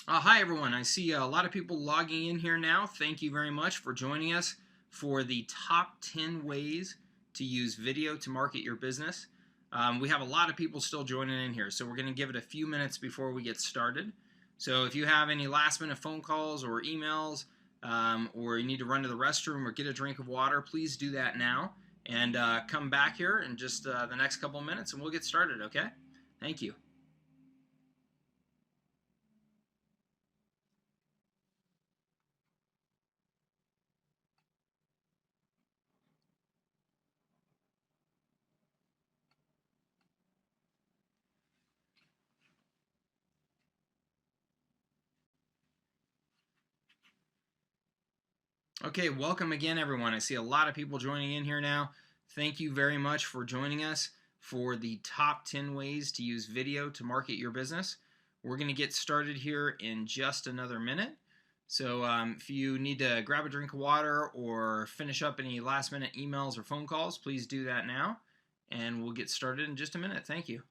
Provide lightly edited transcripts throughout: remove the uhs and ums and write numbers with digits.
Hi, everyone. I see a lot of people logging in here now. Thank you very much for joining us for the top 10 ways to use video to market your business. We have a lot of people still joining in here, so we're going to give it a few minutes before we get started. So if you have any last minute phone calls or emails, or you need to run to the restroom or get a drink of water, please do that now and come back here in just the next couple of minutes and we'll get started, okay? Thank you. Okay, welcome again, everyone. I see a lot of people joining in here now. Thank you very much for joining us for the top 10 ways to use video to market your business. We're going to get started here in just another minute. So if you need to grab a drink of water or finish up any last minute emails or phone calls, please do that now. And we'll get started in just a minute. Thank you.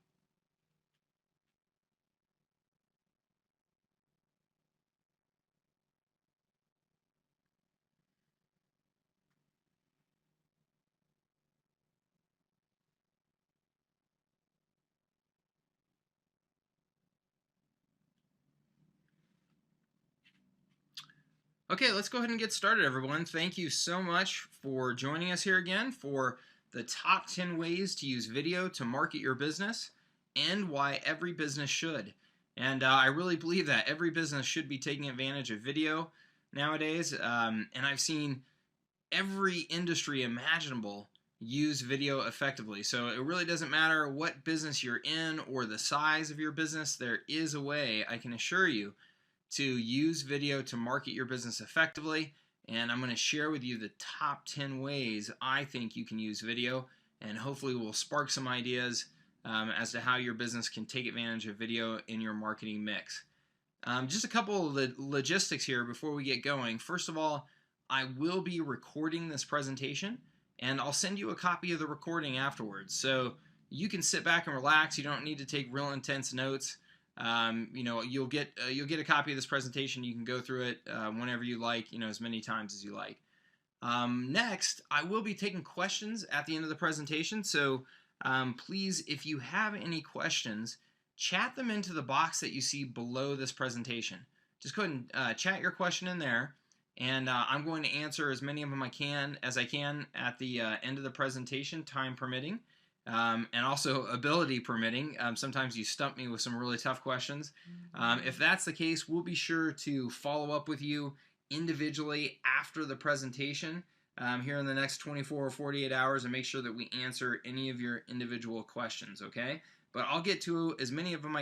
Okay, let's go ahead and get started, everyone. Thank you so much for joining us here again for the top 10 ways to use video to market your business and why every business should. And I really believe that every business should be taking advantage of video nowadays. And I've seen every industry imaginable use video effectively. So it really doesn't matter what business you're in or the size of your business, there is a way, I can assure you, to use video to market your business effectively. And I'm going to share with you the top 10 ways I think you can use video, and hopefully we'll spark some ideas as to how your business can take advantage of video in your marketing mix. Just a couple of the logistics here before we get going. First of all, I will be recording this presentation, and I'll send you a copy of the recording afterwards. So you can sit back and relax. You don't need to take real intense notes. You'll get a copy of this presentation. You can go through it whenever you like, as many times as you like. Next, I will be taking questions at the end of the presentation. So please, if you have any questions, chat them into the box that you see below this presentation. Just go ahead and chat your question in there, and I'm going to answer as many of them as I can at the end of the presentation, time permitting. And also ability permitting. Sometimes you stump me with some really tough questions. If that's the case, we'll be sure to follow up with you individually after the presentation here in the next 24 or 48 hours and make sure that we answer any of your individual questions, okay? But I'll get to as many of them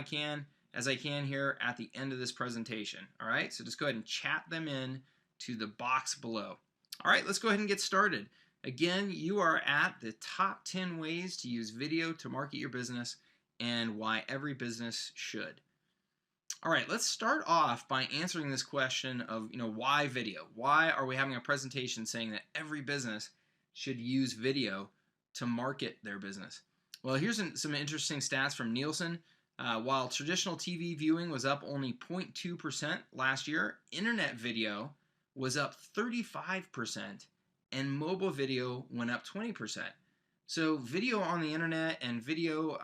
as I can here at the end of this presentation, all right? So just go ahead and chat them in to the box below. All right, let's go ahead and get started. Again, you are at the top 10 ways to use video to market your business and why every business should. All right, let's start off by answering this question of, why video? Why are we having a presentation saying that every business should use video to market their business? Well, here's some interesting stats from Nielsen. While traditional TV viewing was up only 0.2% last year, internet video was up 35%. And mobile video went up 20%. So video on the internet and video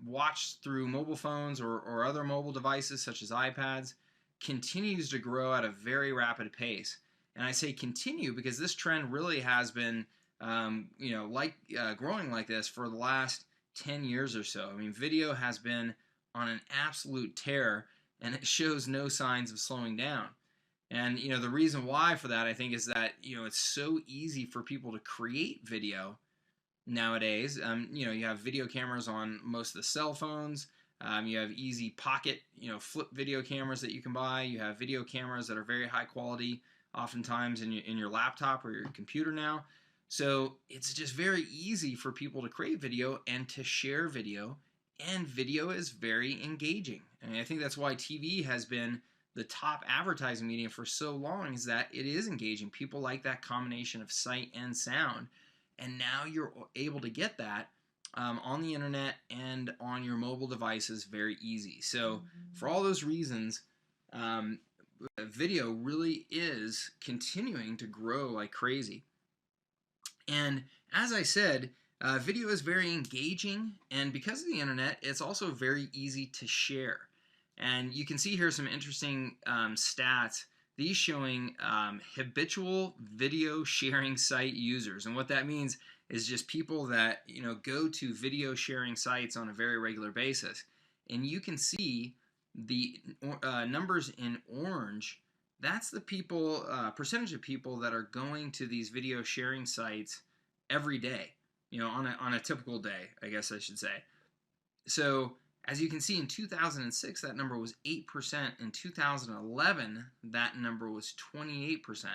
watched through mobile phones or other mobile devices such as iPads continues to grow at a very rapid pace. And I say continue because this trend really has been growing like this for the last 10 years or so. I mean, video has been on an absolute tear, and it shows no signs of slowing down. And the reason why for that, I think, is that it's so easy for people to create video nowadays. You have video cameras on most of the cell phones. You have easy pocket, flip video cameras that you can buy. You have video cameras that are very high quality, oftentimes in your laptop or your computer now. So it's just very easy for people to create video and to share video. And video is very engaging. I mean, I think that's why TV has been the top advertising medium for so long, is that it is engaging. People like that combination of sight and sound, and now you're able to get that on the internet and on your mobile devices very easy. So for all those reasons, um, video really is continuing to grow like crazy. And as I said, video is very engaging, and because of the internet, it's also very easy to share. And you can see here some interesting stats. These showing habitual video sharing site users, and what that means is just people that go to video sharing sites on a very regular basis. And you can see the numbers in orange. That's the people percentage of people that are going to these video sharing sites every day, on a typical day, I guess I should say. So as you can see, in 2006 that number was 8%. In 2011 that number was 28%.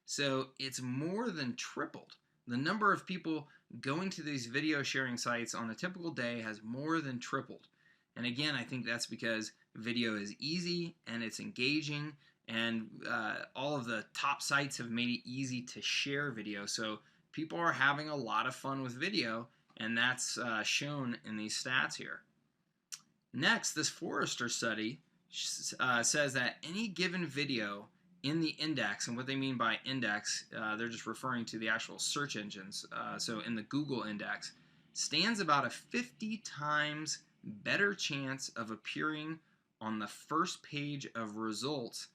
So it's more than tripled. The number of people going to these video sharing sites on a typical day has more than tripled. And again, I think that's because video is easy and it's engaging, and all of the top sites have made it easy to share video. So people are having a lot of fun with video, and that's shown in these stats here. Next, this Forrester study says that any given video in the index, and what they mean by index, they're just referring to the actual search engines, so in the Google index, stands about a 50 times better chance of appearing on the first page of results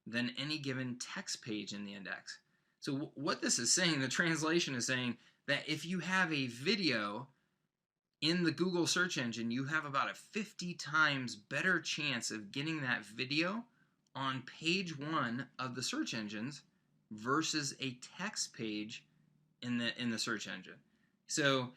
than any given text page in the index. So what this is saying, the translation is saying that if you have a video in the Google search engine, you have about a 50 times better chance of getting that video on page 1 of the search engines versus a text page in the search engine. So,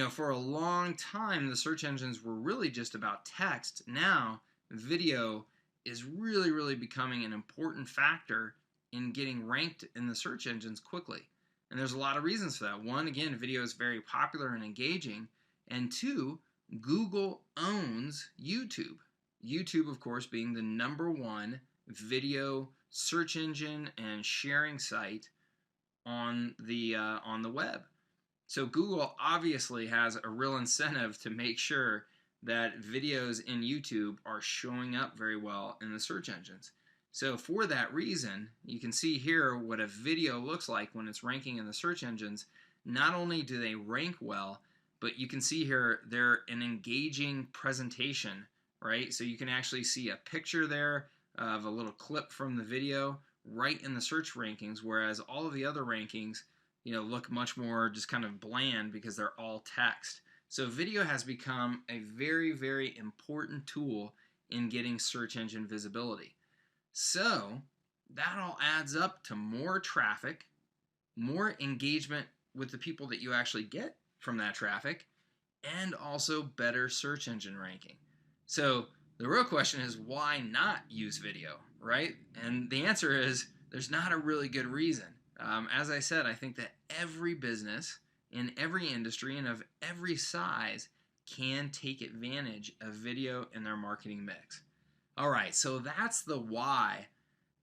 for a long time the search engines were really just about text. Now, video is really, really becoming an important factor in getting ranked in the search engines quickly. And there's a lot of reasons for that. One, again, video is very popular and engaging. And two, Google owns YouTube. YouTube, of course, being the #1 video search engine and sharing site on the web. So Google obviously has a real incentive to make sure that videos in YouTube are showing up very well in the search engines. So for that reason, you can see here what a video looks like when it's ranking in the search engines. Not only do they rank well, but you can see here they're an engaging presentation, right? So you can actually see a picture there of a little clip from the video right in the search rankings, whereas all of the other rankings, look much more just kind of bland because they're all text. So video has become a very, very important tool in getting search engine visibility. So that all adds up to more traffic, more engagement with the people that you actually get from that traffic, and also better search engine ranking. So the real question is, why not use video, right? And the answer is there's not a really good reason. As I said, I think that every business in every industry and of every size can take advantage of video in their marketing mix. All right, so that's the why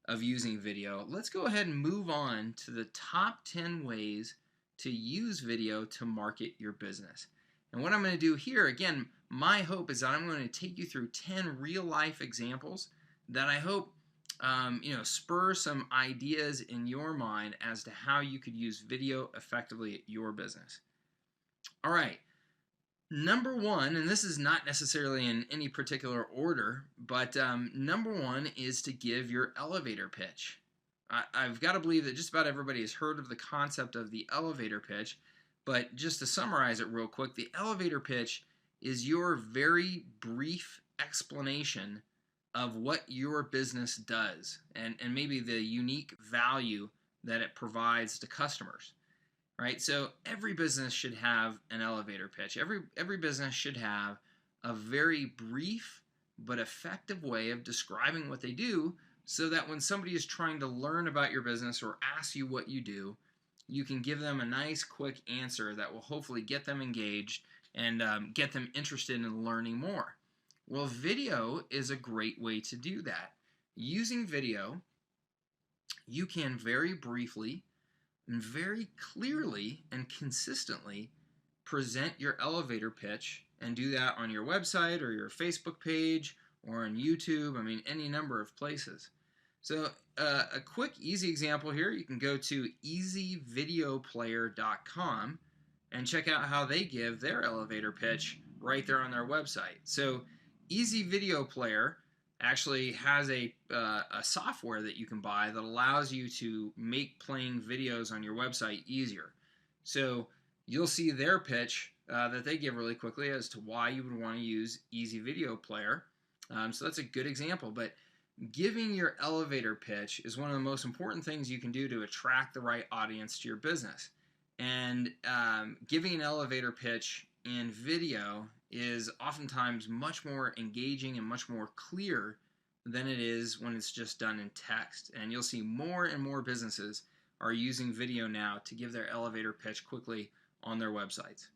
of using video. Let's go ahead and move on to the top 10 ways to use video to market your business. And what I'm going to do here, again, my hope is that I'm going to take you through 10 real-life examples that I hope spur some ideas in your mind as to how you could use video effectively at your business. All right. Number one, and this is not necessarily in any particular order, but number one is to give your elevator pitch. I've got to believe that just about everybody has heard of the concept of the elevator pitch, but just to summarize it real quick, the elevator pitch is your very brief explanation of what your business does and maybe the unique value that it provides to customers. Right? So every business should have an elevator pitch. Every business should have a very brief but effective way of describing what they do, so that when somebody is trying to learn about your business or ask you what you do, you can give them a nice quick answer that will hopefully get them engaged and get them interested in learning more. Well, video is a great way to do that. Using video, you can very briefly and very clearly and consistently present your elevator pitch, and do that on your website or your Facebook page or on YouTube. I mean, any number of places. So a quick, easy example here, you can go to easyvideoplayer.com and check out how they give their elevator pitch right there on their website. So Easy Video Player actually has a software that you can buy that allows you to make playing videos on your website easier. So you'll see their pitch that they give really quickly as to why you would want to use Easy Video Player. So that's a good example, but giving your elevator pitch is one of the most important things you can do to attract the right audience to your business. And giving an elevator pitch in video is oftentimes much more engaging and much more clear than it is when it's just done in text. And you'll see more and more businesses are using video now to give their elevator pitch quickly on their websites.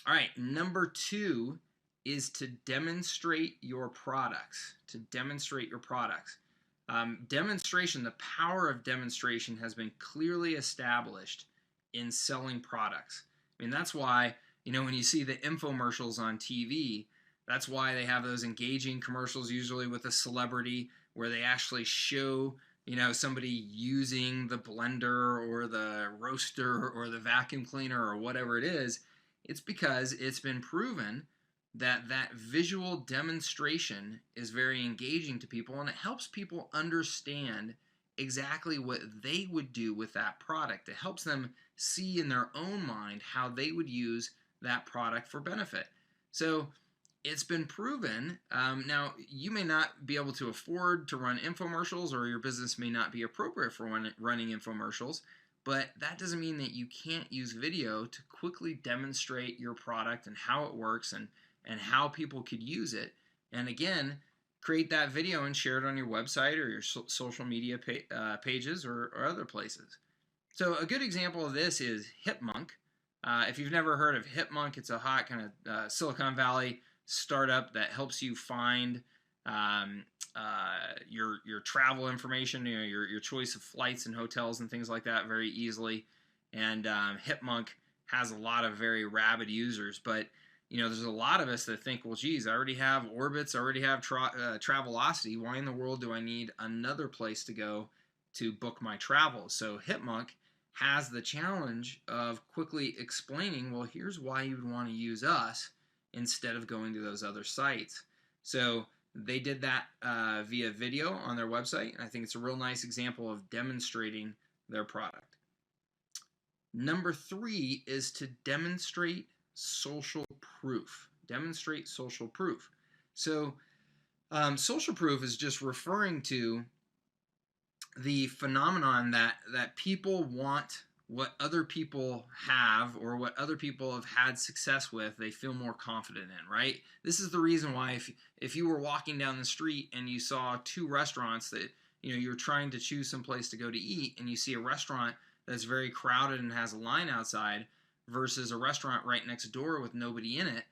All right, number 2 is to demonstrate your products. To demonstrate your products. Demonstration, the power of demonstration has been clearly established in selling products. I mean, that's why, when you see the infomercials on TV, that's why they have those engaging commercials, usually with a celebrity, where they actually show, somebody using the blender or the roaster or the vacuum cleaner or whatever it is. It's because it's been proven that visual demonstration is very engaging to people, and it helps people understand exactly what they would do with that product. It helps them see in their own mind how they would use that product for benefit. So it's been proven. Now, you may not be able to afford to run infomercials, or your business may not be appropriate for running infomercials, but that doesn't mean that you can't use video to quickly demonstrate your product and how it works and how people could use it. And again, create that video and share it on your website or your social media pages or other places. So a good example of this is Hipmunk. If you've never heard of Hipmunk, it's a hot kind of Silicon Valley startup that helps you find your travel information, your choice of flights and hotels and things like that very easily. And Hipmunk has a lot of very rabid users, but there's a lot of us that think, well, geez, I already have Orbitz, I already have Travelocity. Why in the world do I need another place to go to book my travel? So Hipmunk has the challenge of quickly explaining, well, here's why you would want to use us instead of going to those other sites. So they did that via video on their website, and I think it's a real nice example of demonstrating their product. Number 3 is to demonstrate social proof. Demonstrate social proof. So social proof is just referring to the phenomenon that people want what other people have or what other people have had success with, they feel more confident in, right? This is the reason why if you were walking down the street and you saw 2 restaurants that, you're trying to choose some place to go to eat, and you see a restaurant that's very crowded and has a line outside versus a restaurant right next door with nobody in it,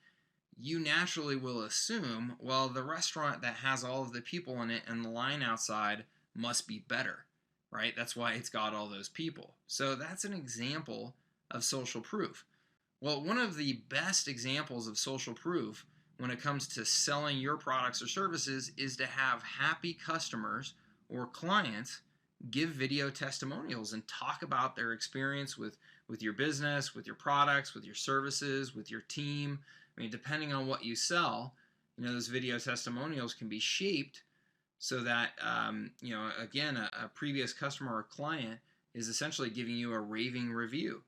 you naturally will assume, well, the restaurant that has all of the people in it and the line outside must be better, right? That's why it's got all those people. So that's an example of social proof. Well, one of the best examples of social proof when it comes to selling your products or services is to have happy customers or clients give video testimonials and talk about their experience with your business, with your products, with your services, with your team. I mean, depending on what you sell, those video testimonials can be shaped so that, again, a previous customer or client is essentially giving you a raving review.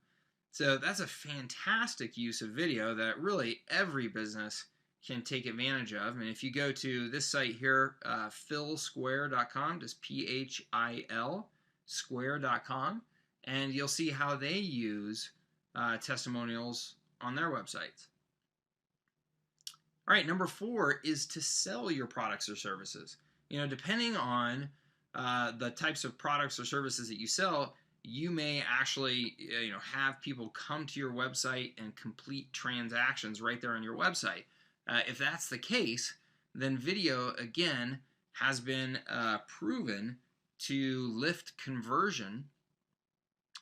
So that's a fantastic use of video that really every business can take advantage of. And if you go to this site here, philsquare.com, just PHIL square.com, and you'll see how they use testimonials on their websites. All right, number 4 is to sell your products or services. Depending on the types of products or services that you sell, you may actually have people come to your website and complete transactions right there on your website. If that's the case, then video, again, has been proven to lift conversion,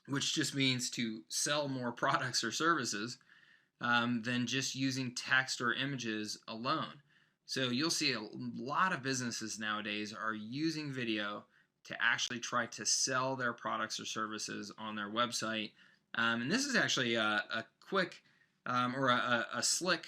which just means to sell more products or services than just using text or images alone. So you'll see a lot of businesses nowadays are using video to actually try to sell their products or services on their website. And this is actually a quick or a slick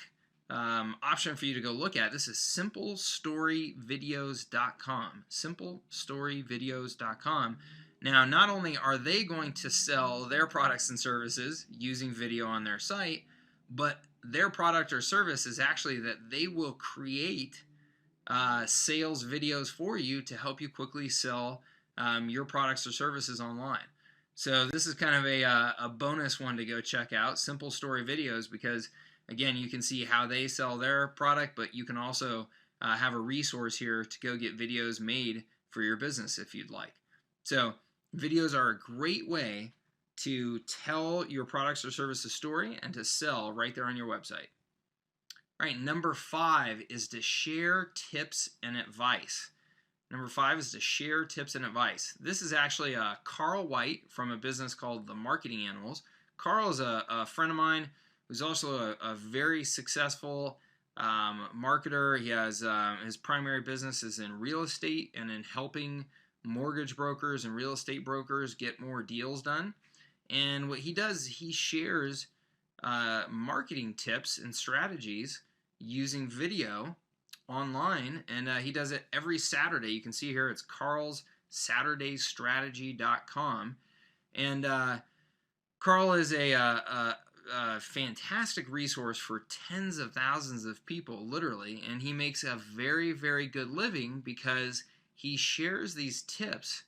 option for you to go look at. This is simplestoryvideos.com. Simplestoryvideos.com. Now, not only are they going to sell their products and services using video on their site, but their product or service is actually that they will create sales videos for you to help you quickly sell your products or services online. So this is kind of a bonus one to go check out, Simple Story Videos, because again, you can see how they sell their product, but you can also have a resource here to go get videos made for your business if you'd like. So videos are a great way to tell your products or services story and to sell right there on your website. All right, number 5 is to share tips and advice. Number 5 is to share tips and advice. This is actually Carl White from a business called The Marketing Animals. Carl is a friend of mine who's also a very successful marketer. He has his primary business is in real estate and in helping mortgage brokers and real estate brokers get more deals done. And what he does, he shares marketing tips and strategies using video online, and he does it every Saturday. You can see here it's carlssaturdaystrategy.com, and Carl is a fantastic resource for tens of thousands of people, literally, and he makes a very, very good living because he shares these tips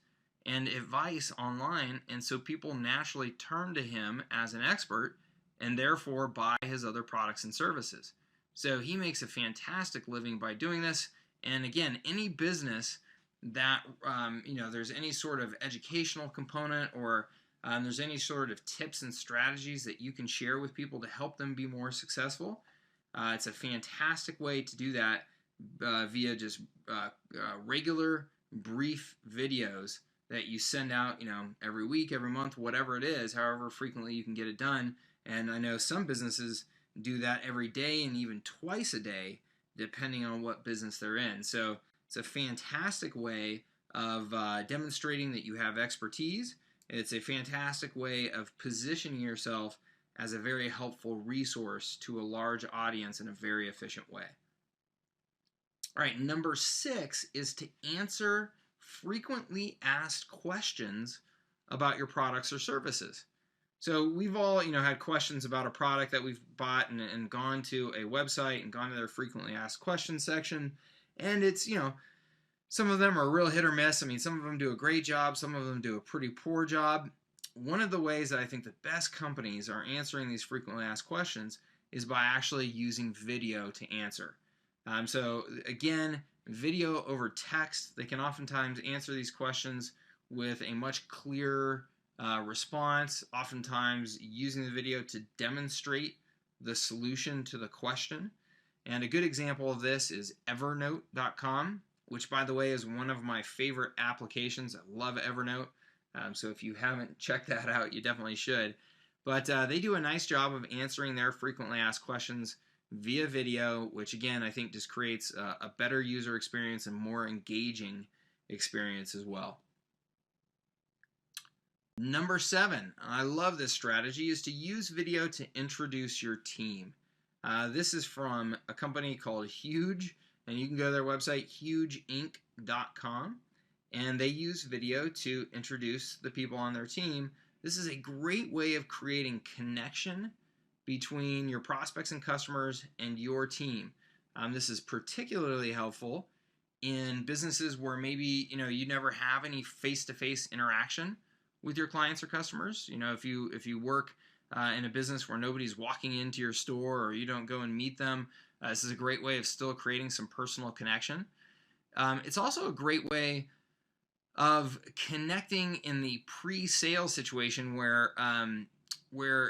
and advice online, and so people naturally turn to him as an expert and therefore buy his other products and services. So he makes a fantastic living by doing this. And again, any business that there's any sort of educational component or there's any sort of tips and strategies that you can share with people to help them be more successful, it's a fantastic way to do that via just regular brief videos that you send out, every week, every month, whatever it is, however frequently you can get it done. And I know some businesses do that every day and even twice a day, depending on what business they're in. So it's a fantastic way of demonstrating that you have expertise. It's a fantastic way of positioning yourself as a very helpful resource to a large audience in a very efficient way. All right, number 6 is to answer frequently asked questions about your products or services. So we've all, had questions about a product that we've bought and gone to a website and gone to their frequently asked questions section. And it's, some of them are real hit or miss. I mean, some of them do a great job. Some of them do a pretty poor job. One of the ways that I think the best companies are answering these frequently asked questions is by actually using video to answer. So again, video over text, they can oftentimes answer these questions with a much clearer response, oftentimes using the video to demonstrate the solution to the question. And a good example of this is Evernote.com, which, by the way, is one of my favorite applications. I love Evernote. So if you haven't checked that out, you definitely should. But they do a nice job of answering their frequently asked questions via video, which again, I think just creates a better user experience and more engaging experience as well. Number 7, I love this strategy, is to use video to introduce your team. This is from a company called Huge, and you can go to their website, hugeinc.com, and they use video to introduce the people on their team. This is a great way of creating connection between your prospects and customers and your team. This is particularly helpful in businesses where maybe you never have any face-to-face interaction with your clients or customers. If you work in a business where nobody's walking into your store or you don't go and meet them, this is a great way of still creating some personal connection. It's also a great way of connecting in the pre-sale situation where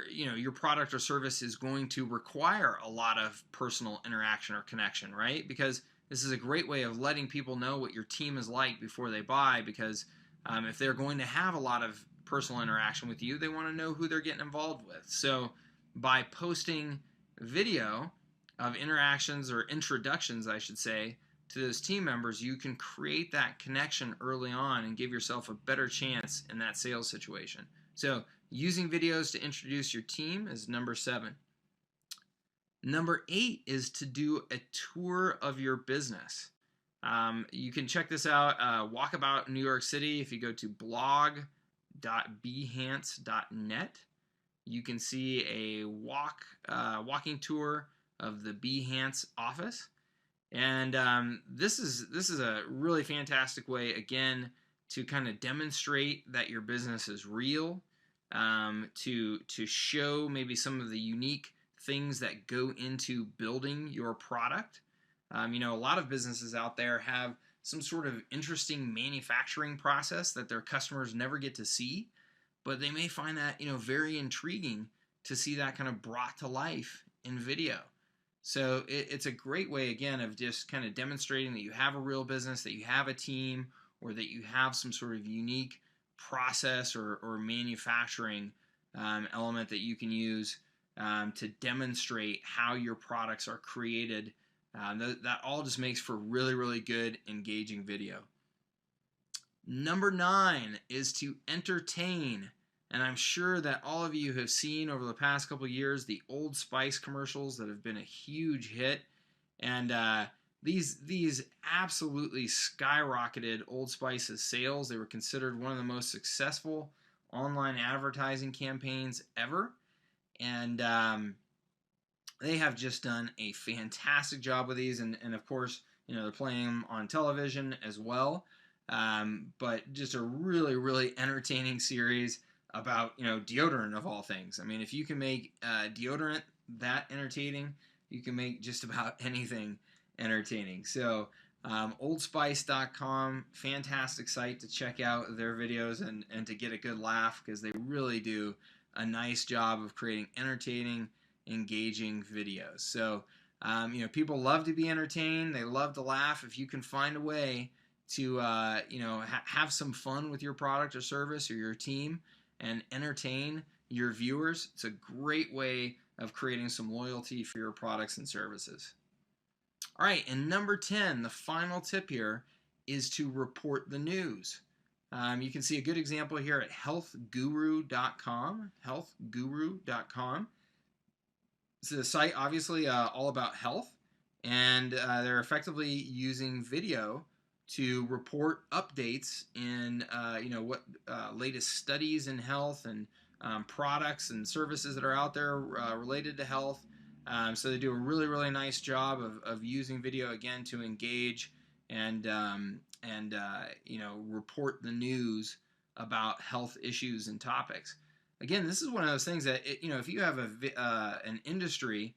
your product or service is going to require a lot of personal interaction or connection, right? Because this is a great way of letting people know what your team is like before they buy, because if they're going to have a lot of personal interaction with you, they want to know who they're getting involved with. So by posting video, of interactions, or introductions, I should say, to those team members, you can create that connection early on and give yourself a better chance in that sales situation. So using videos to introduce your team is number 7. Number 8 is to do a tour of your business. You can check this out, Walkabout New York City. If you go to blog.behance.net, you can see a walking tour of the Behance office. And this is a really fantastic way, again, to kind of demonstrate that your business is real, to show maybe some of the unique things that go into building your product. A lot of businesses out there have some sort of interesting manufacturing process that their customers never get to see, but they may find that very intriguing to see that kind of brought to life in video. So it's a great way, again, of just kind of demonstrating that you have a real business, that you have a team, or that you have some sort of unique process or manufacturing element that you can use to demonstrate how your products are created. That all just makes for really, really good, engaging video. Number 9 is to entertain. And I'm sure that all of you have seen over the past couple of years the Old Spice commercials that have been a huge hit. And these absolutely skyrocketed Old Spice's sales. They were considered one of the most successful online advertising campaigns ever. And they have just done a fantastic job with these. And of course, they're playing them on television as well. But just a really, really entertaining series about deodorant, of all things. I mean, if you can make deodorant that entertaining, you can make just about anything entertaining. So oldspice.com, fantastic site to check out their videos and to get a good laugh, because they really do a nice job of creating entertaining, engaging videos. So people love to be entertained, they love to laugh. If you can find a way to have some fun with your product or service or your team and entertain your viewers, it's a great way of creating some loyalty for your products and services. All right, and number 10, the final tip here, is to report the news. You can see a good example here at healthguru.com. Healthguru.com. It's a site, obviously, all about health, and they're effectively using video to report updates in what latest studies in health and products and services that are out there related to health. So they do a really, really nice job of using video, again, to engage and report the news about health issues and topics. Again, this is one of those things that if you have an industry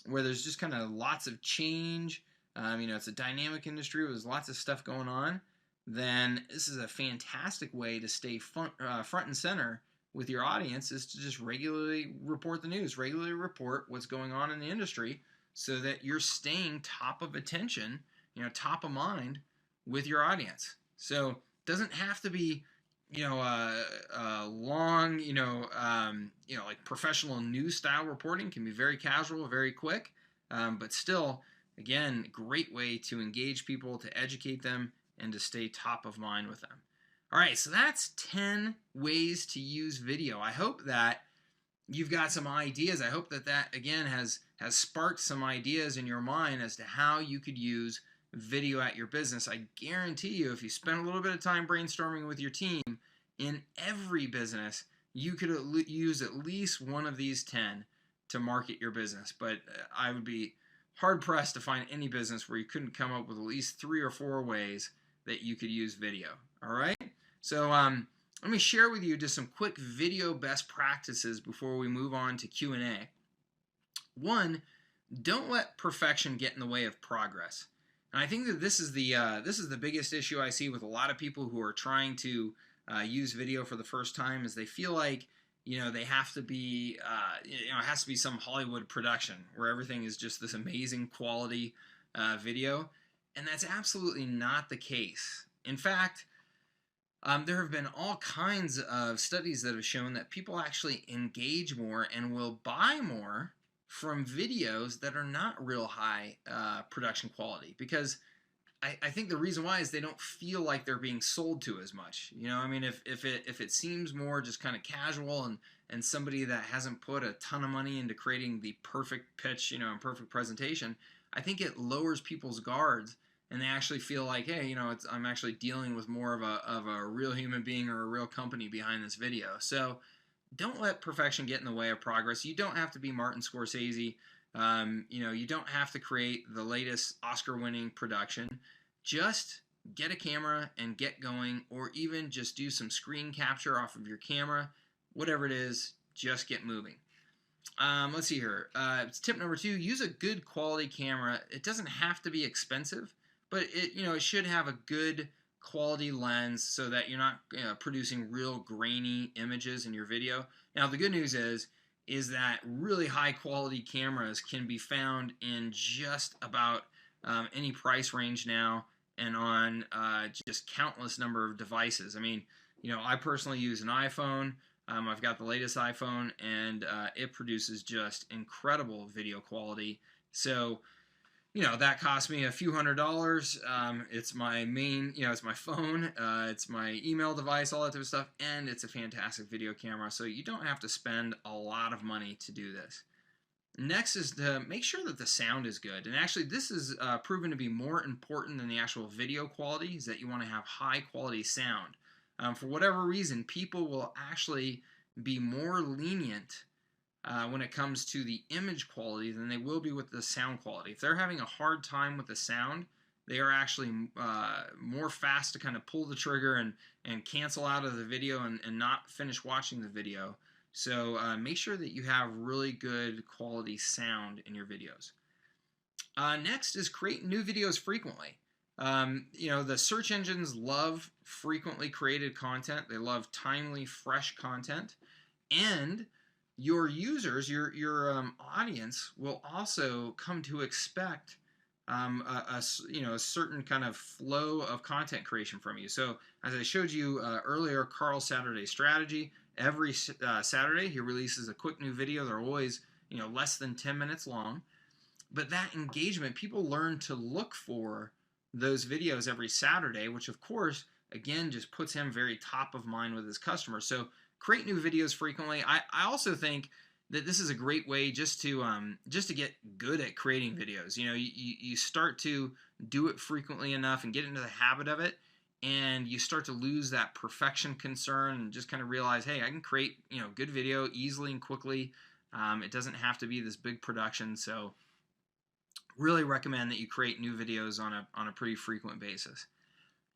where there's just kind of lots of change, it's a dynamic industry where there's lots of stuff going on, then this is a fantastic way to stay front and center with your audience, is to just regularly report the news, regularly report what's going on in the industry, so that you're staying top of attention, top of mind with your audience. So it doesn't have to be long, like professional news style reporting. Can be very casual, very quick, but still, again, great way to engage people, to educate them, and to stay top of mind with them. All right, so that's 10 ways to use video. I hope that you've got some ideas. I hope that again has sparked some ideas in your mind as to how you could use video at your business. I guarantee you, if you spend a little bit of time brainstorming with your team, in every business, you could use at least one of these 10 to market your business. But I would be hard-pressed to find any business where you couldn't come up with at least 3 or 4 ways that you could use video. All right? So let me share with you just some quick video best practices before we move on to Q&A. 1, don't let perfection get in the way of progress. And I think that this is the biggest issue I see with a lot of people who are trying to use video for the first time, is they feel like they have to be it has to be some Hollywood production where everything is just this amazing quality video, and that's absolutely not the case. In fact, there have been all kinds of studies that have shown that people actually engage more and will buy more from videos that are not real high production quality, because I think the reason why is they don't feel like they're being sold to as much. You know, I mean, if it seems more just kind of casual and somebody that hasn't put a ton of money into creating the perfect pitch, you know, and perfect presentation, I think it lowers people's guards and they actually feel like, hey, you know, I'm actually dealing with more of a real human being or a real company behind this video. So don't let perfection get in the way of progress. You don't have to be Martin Scorsese. You know, you don't have to create the latest Oscar-winning production. Just get a camera and get going, or even just do some screen capture off of your camera. Whatever it is, just get moving. Let's see here. Tip number 2: use a good quality camera. It doesn't have to be expensive, but it should have a good quality lens so that you're not producing real grainy images in your video. Now, the good news is that really high quality cameras can be found in just about any price range now, and on just countless number of devices. I mean, I personally use an iPhone. I've got the latest iPhone, and it produces just incredible video quality. So, that cost me a few $100s. It's my main, it's my phone, it's my email device, all that type of stuff, and it's a fantastic video camera. So you don't have to spend a lot of money to do this. Next is to make sure that the sound is good. And actually, this is proven to be more important than the actual video quality, is that you want to have high quality sound. For whatever reason, people will actually be more lenient when it comes to the image quality than they will be with the sound quality. If they're having a hard time with the sound, they are actually more fast to kind of pull the trigger and cancel out of the video and not finish watching the video. So make sure that you have really good quality sound in your videos. Next is create new videos frequently. The search engines love frequently created content. They love timely, fresh content. And your users, your audience, will also come to expect a certain kind of flow of content creation from you. So as I showed you earlier, Carl's Saturday Strategy, every Saturday he releases a quick new video. They're always less than 10 minutes long. But that engagement, people learn to look for those videos every Saturday, which of course, again, just puts him very top of mind with his customers. So create new videos frequently. I also think that this is a great way just to get good at creating videos. You start to do it frequently enough and get into the habit of it, and you start to lose that perfection concern and just kind of realize, hey, I can create good video easily and quickly. It doesn't have to be this big production. So really recommend that you create new videos on a pretty frequent basis.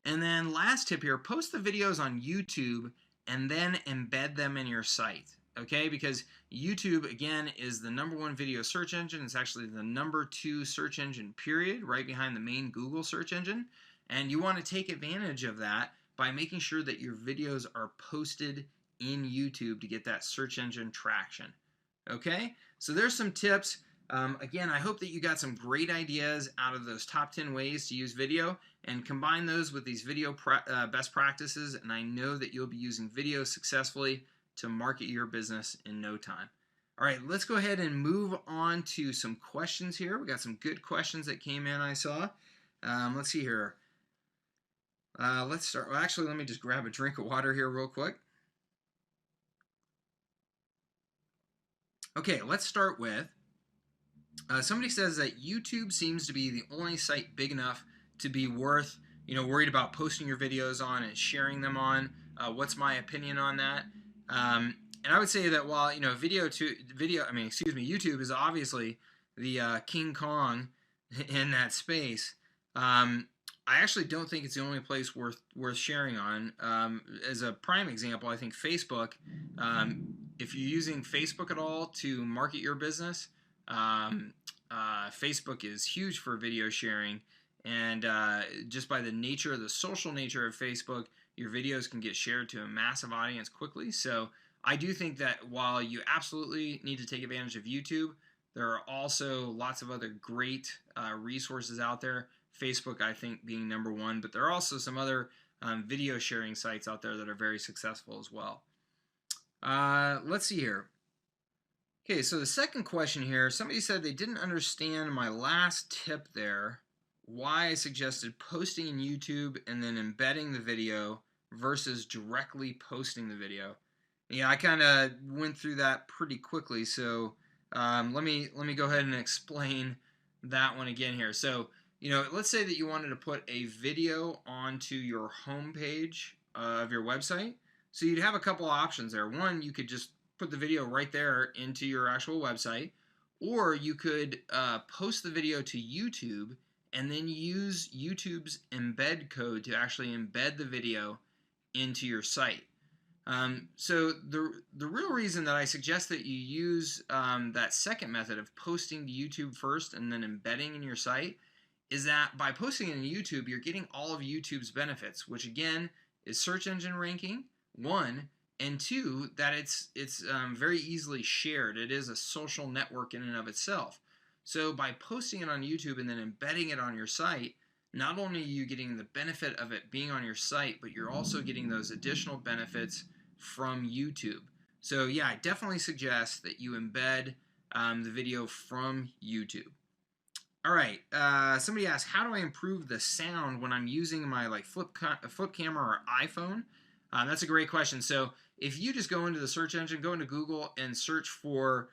And then last tip here, post the videos on YouTube and then embed them in your site, okay? Because YouTube, again, is the #1 video search engine. It's actually the #2 search engine, period, right behind the main Google search engine. And you want to take advantage of that by making sure that your videos are posted in YouTube to get that search engine traction, okay? So there's some tips. Again, I hope that you got some great ideas out of those top 10 ways to use video, and combine those with these video best practices, and I know that you'll be using video successfully to market your business in no time. All right, let's go ahead and move on to some questions here. We got some good questions that came in, I saw. Let's see here. Let's start. Well, actually, let me just grab a drink of water here real quick. Okay, let's start with somebody says that YouTube seems to be the only site big enough to be worth, worried about posting your videos on and sharing them on. What's my opinion on that? And I would say that while YouTube is obviously the King Kong in that space. I actually don't think it's the only place worth sharing on. As a prime example, I think Facebook. If you're using Facebook at all to market your business, Facebook is huge for video sharing, and just by the social nature of Facebook, your videos can get shared to a massive audience quickly. So I do think that while you absolutely need to take advantage of YouTube, there are also lots of other great resources out there. Facebook, I think, being #1, but there are also some other video sharing sites out there that are very successful as well. Let's see here. Okay, so the second question here, somebody said they didn't understand my last tip there, why I suggested posting in YouTube and then embedding the video versus directly posting the video. Yeah, I kind of went through that pretty quickly, so let me go ahead and explain that one again here. So, let's say that you wanted to put a video onto your home page of your website. So you'd have a couple options there. One, you could just put the video right there into your actual website, or you could post the video to YouTube and then use YouTube's embed code to actually embed the video into your site. So the real reason that I suggest that you use that second method of posting to YouTube first and then embedding in your site is that by posting it in YouTube, you're getting all of YouTube's benefits, which again is search engine ranking, one, and two, that it's very easily shared. It is a social network in and of itself. So by posting it on YouTube and then embedding it on your site, not only are you getting the benefit of it being on your site, but you're also getting those additional benefits from YouTube. So yeah, I definitely suggest that you embed the video from YouTube. All right. Somebody asked, how do I improve the sound when I'm using my flip camera or iPhone? That's a great question. So if you just go into the search engine, go into Google and search for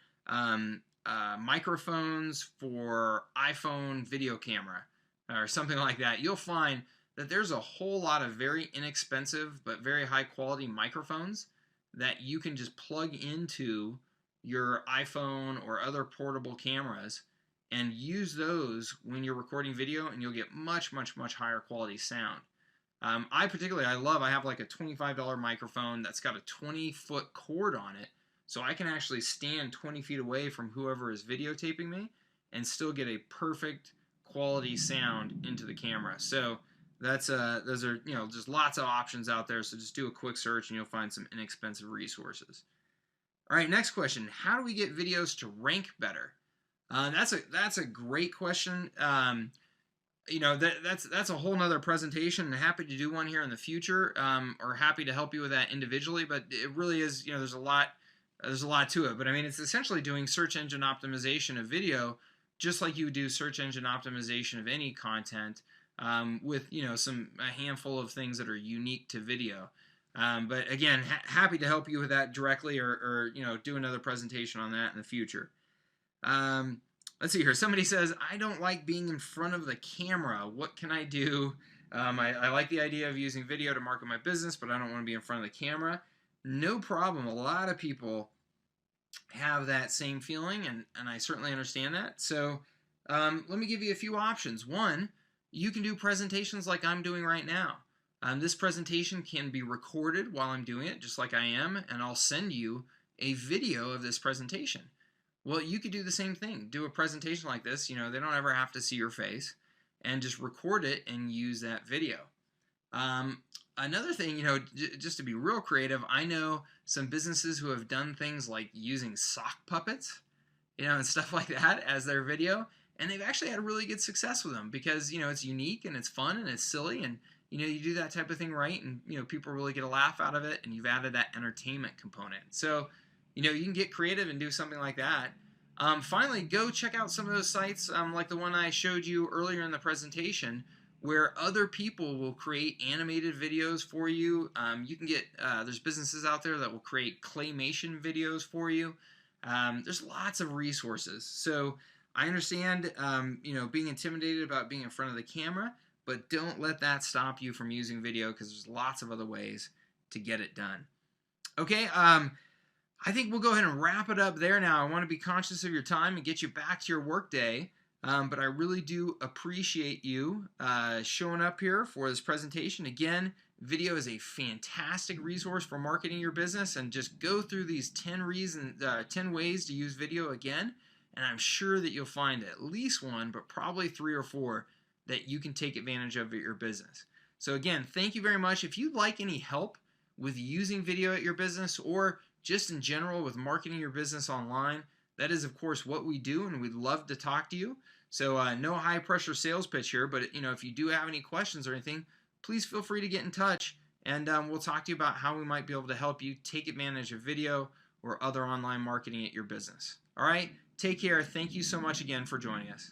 microphones for iPhone video camera or something like that, you'll find that there's a whole lot of very inexpensive but very high quality microphones that you can just plug into your iPhone or other portable cameras and use those when you're recording video, and you'll get much, much, much higher quality sound. I have like a $25 microphone that's got a 20-foot cord on it, so I can actually stand 20 feet away from whoever is videotaping me and still get a perfect quality sound into the camera. So those are just lots of options out there. So just do a quick search and you'll find some inexpensive resources. All right, next question: how do we get videos to rank better? That's a great question. That's a whole nother presentation, and happy to do one here in the future, or happy to help you with that individually. But it really is, there's a lot to it. But I mean, it's essentially doing search engine optimization of video, just like you would do search engine optimization of any content, with a handful of things that are unique to video. But again, happy to help you with that directly, or do another presentation on that in the future. Let's see here. Somebody says, I don't like being in front of the camera. What can I do? I like the idea of using video to market my business, but I don't want to be in front of the camera. No problem. A lot of people have that same feeling, and I certainly understand that. So let me give you a few options. One, you can do presentations like I'm doing right now. This presentation can be recorded while I'm doing it, just like I am, and I'll send you a video of this presentation. Well, you could do the same thing. Do a presentation like this. They don't ever have to see your face, and just record it and use that video. Another thing, just to be real creative, I know some businesses who have done things like using sock puppets, and stuff like that as their video, and they've actually had really good success with them because, it's unique and it's fun and it's silly, and, you do that type of thing right, and, people really get a laugh out of it, and you've added that entertainment component. So, you can get creative and do something like that. Finally, go check out some of those sites like the one I showed you earlier in the presentation, where other people will create animated videos for you. You can get, there's businesses out there that will create claymation videos for you. There's lots of resources. So I understand, being intimidated about being in front of the camera, but don't let that stop you from using video, because there's lots of other ways to get it done. Okay, I think we'll go ahead and wrap it up there now. I want to be conscious of your time and get you back to your workday. But I really do appreciate you showing up here for this presentation. Again, video is a fantastic resource for marketing your business, and just go through these 10 ways to use video again, and I'm sure that you'll find at least one, but probably 3 or 4 that you can take advantage of at your business. So again, thank you very much. If you'd like any help with using video at your business, or just in general with marketing your business online, that is, of course, what we do, and we'd love to talk to you. So no high pressure sales pitch here, but if you do have any questions or anything, please feel free to get in touch, and we'll talk to you about how we might be able to help you take advantage of video or other online marketing at your business. All right, take care. Thank you so much again for joining us.